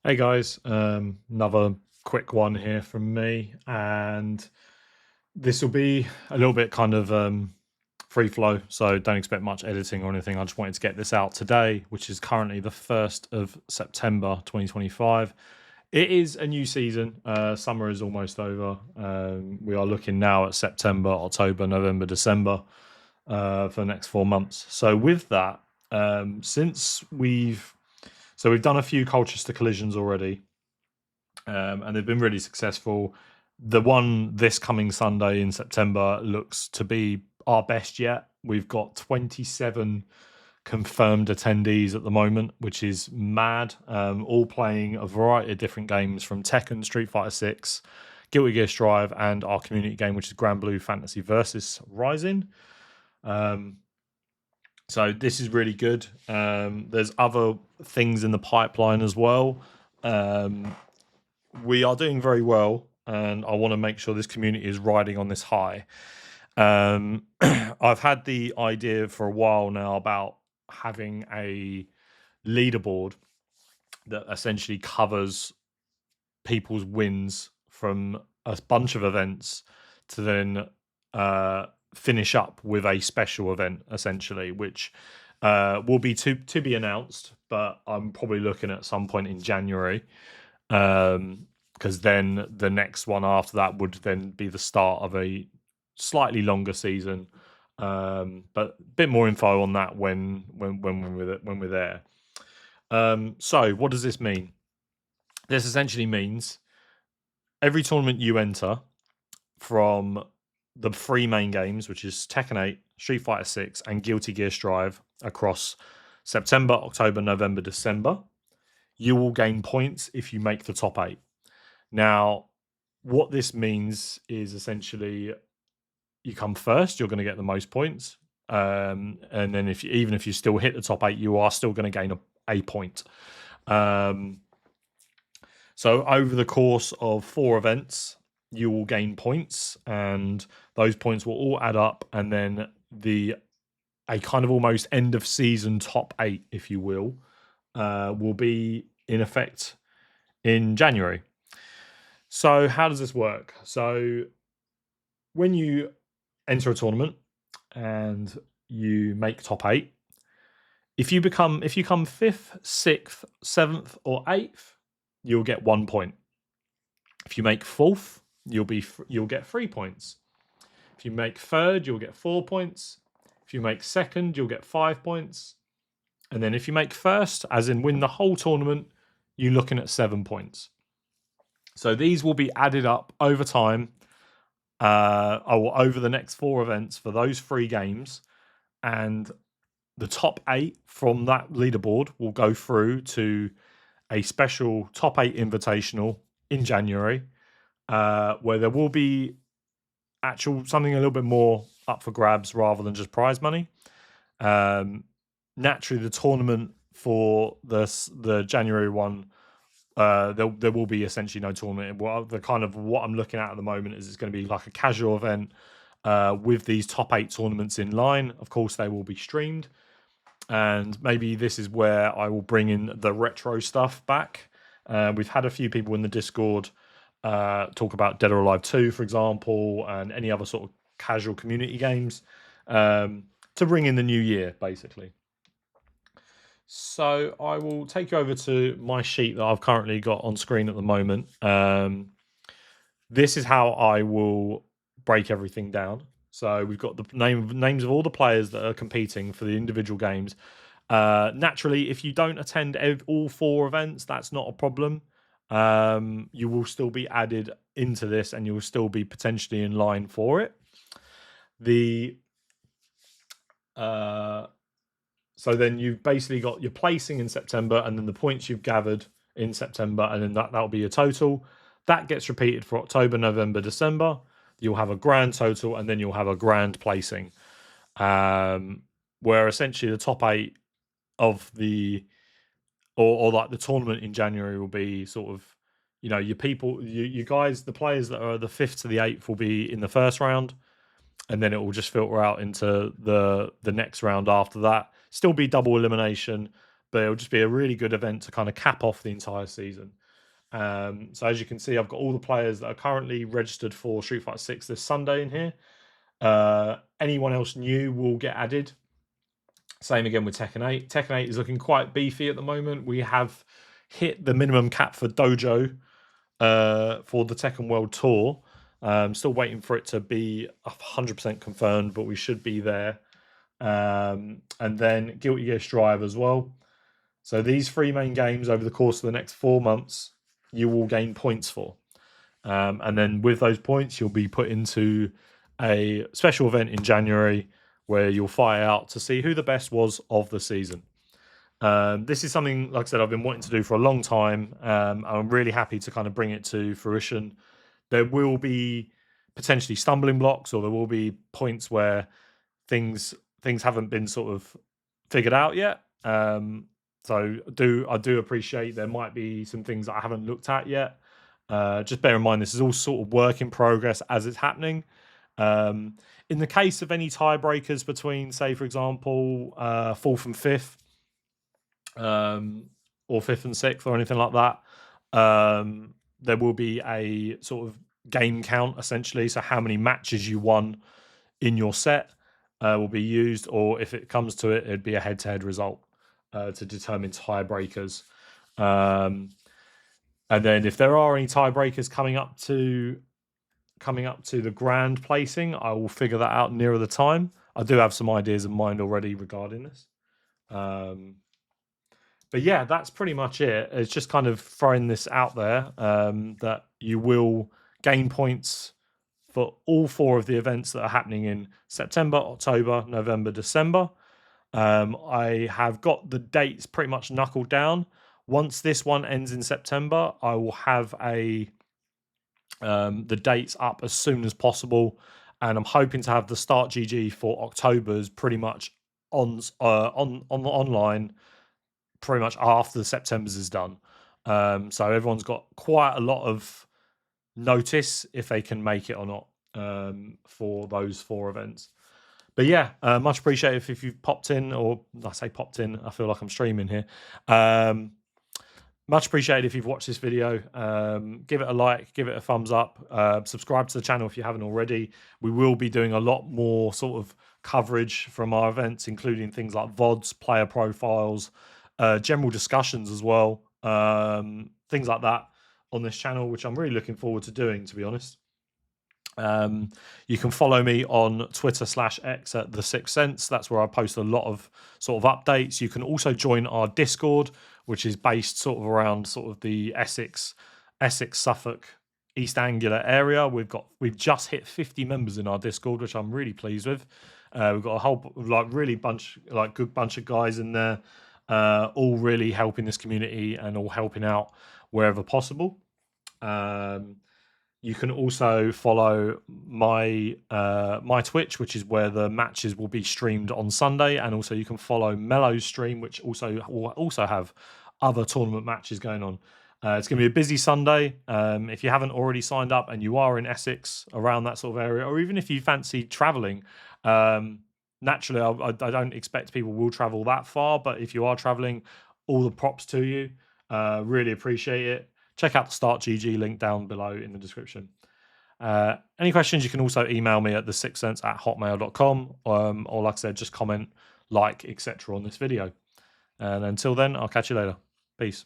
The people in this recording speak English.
Hey guys, another quick one here from me, and this will be a little bit kind of free flow, so don't expect much editing or anything. I just wanted to get this out today, which is currently the 1st of September 2025. It is a new season. Summer is almost over. We are looking now at September, October, November, December for the next 4 months. So with that, since we've done a few Colchester collisions already, and they've been really successful. The one this coming Sunday in September looks to be our best yet. We've got 27 confirmed attendees at the moment, which is mad. All playing a variety of different games from Tekken, Street Fighter 6, Guilty Gear Strive, and our community game, which is Grand Blue Fantasy Versus Rising. So this is really good. There's other things in the pipeline as well. We are doing very well, and I want to make sure this community is riding on this high. I've had the idea for a while now about having a leaderboard that essentially covers people's wins from a bunch of events to then finish up with a special event, essentially, which will be to be announced, but I'm probably looking at some point in January. Because then the next one after that would then be the start of a slightly longer season. But a bit more info on that when we're there. So what does this mean? This essentially means every tournament you enter from the three main games, which is Tekken 8, Street Fighter 6, and Guilty Gear Strive across September, October, November, December, you will gain points if you make the top 8. Now, what this means is essentially you come first, you're going to get the most points. And then even if you still hit the top 8, you are still going to gain a point. So over the course of 4 events, you will gain points, and those points will all add up, and then a kind of almost end of season top 8, if you will be in effect in January. So how does this work? So when you enter a tournament and you make top 8, if you come 5th, 6th, 7th, or 8th, you'll get 1 point. If you make 4th, you'll get 3 points. If you make 3rd, you'll get 4 points. If you make 2nd, you'll get 5 points. And then if you make 1st, as in win the whole tournament, you're looking at 7 points. So these will be added up over time, over the next 4 events for those 3 games. And the top 8 from that leaderboard will go through to a special top 8 invitational in January, where there will be something a little bit more up for grabs rather than just prize money. Naturally, the tournament for the January one, there will be essentially no tournament. What I'm looking at the moment is it's going to be like a casual event with these top 8 tournaments in line. Of course, they will be streamed, and maybe this is where I will bring in the retro stuff back. We've had a few people in the Discord talk about Dead or Alive 2, for example, and any other sort of casual community games to bring in the new year, basically. So I will take you over to my sheet that I've currently got on screen at the moment. This is how I will break everything down. So we've got the names of all the players that are competing for the individual games. Naturally, if you don't attend all 4 events, that's not a problem. You will still be added into this, and you will still be potentially in line for it. So then you've basically got your placing in September, and then the points you've gathered in September, and then that'll be your total. That gets repeated for October, November, December. You'll have a grand total, and then you'll have a grand placing, where essentially the top 8 of or like the tournament in January will be sort of, your people, you guys, the players that are the 5th to the 8th will be in the first round, and then it will just filter out into the next round after that. Still be double elimination, but it'll just be a really good event to kind of cap off the entire season. So as you can see, I've got all the players that are currently registered for Street Fighter 6 this Sunday in here. Anyone else new will get added. Same again with Tekken 8. Tekken 8 is looking quite beefy at the moment. We have hit the minimum cap for Dojo for the Tekken World Tour. Still waiting for it to be 100% confirmed, but we should be there. And then Guilty Gear Strive as well. So these 3 main games over the course of the next 4 months, you will gain points for. And then with those points, you'll be put into a special event in January where you'll fight out to see who the best was of the season. This is something, like I said, I've been wanting to do for a long time. I'm really happy to kind of bring it to fruition. There will be potentially stumbling blocks, or there will be points where things haven't been sort of figured out yet. So I do appreciate there might be some things that I haven't looked at yet. Just bear in mind, this is all sort of work in progress as it's happening. In the case of any tiebreakers between, say, for example, 4th and 5th, or 5th and 6th, or anything like that, there will be a sort of game count, essentially. So how many matches you won in your set will be used, or if it comes to it, it'd be a head-to-head result to determine tiebreakers. And then if there are any tiebreakers coming up to the grand placing, I will figure that out nearer the time. I do have some ideas in mind already regarding this. But yeah, that's pretty much it. It's just kind of throwing this out there, that you will gain points for all 4 of the events that are happening in September, October, November, December. I have got the dates pretty much knuckled down. Once this one ends in September, I will have the dates up as soon as possible, and I'm hoping to have the Start GG for October's pretty much on online pretty much after the September's is done. So everyone's got quite a lot of notice if they can make it or not for those 4 events. But yeah, much appreciated if you've popped in, or I say popped in, I feel like I'm streaming here. Much appreciated if you've watched this video. Give it a like, give it a thumbs up, subscribe to the channel if you haven't already. We will be doing a lot more sort of coverage from our events, including things like VODs, player profiles, general discussions as well, things like that on this channel, which I'm really looking forward to doing, to be honest. You can follow me on Twitter/X at TheSikThSenSE. That's where I post a lot of sort of updates. You can also join our Discord, which is based sort of around sort of the Essex, Suffolk, East Anglia area. We've just hit 50 members in our Discord, which I'm really pleased with. We've got a whole good bunch of guys in there, all really helping this community and all helping out wherever possible. You can also follow my Twitch, which is where the matches will be streamed on Sunday, and also you can follow Mello's stream, which will also have other tournament matches going on. It's going to be a busy Sunday. If you haven't already signed up and you are in Essex, around that sort of area, or even if you fancy travelling, naturally I don't expect people will travel that far, but if you are travelling, all the props to you. Really appreciate it. Check out the Start GG link down below in the description. Any questions, you can also email me at TheSikThSense@hotmail.com, or like I said, just comment, like, etc. on this video. And until then, I'll catch you later. Peace.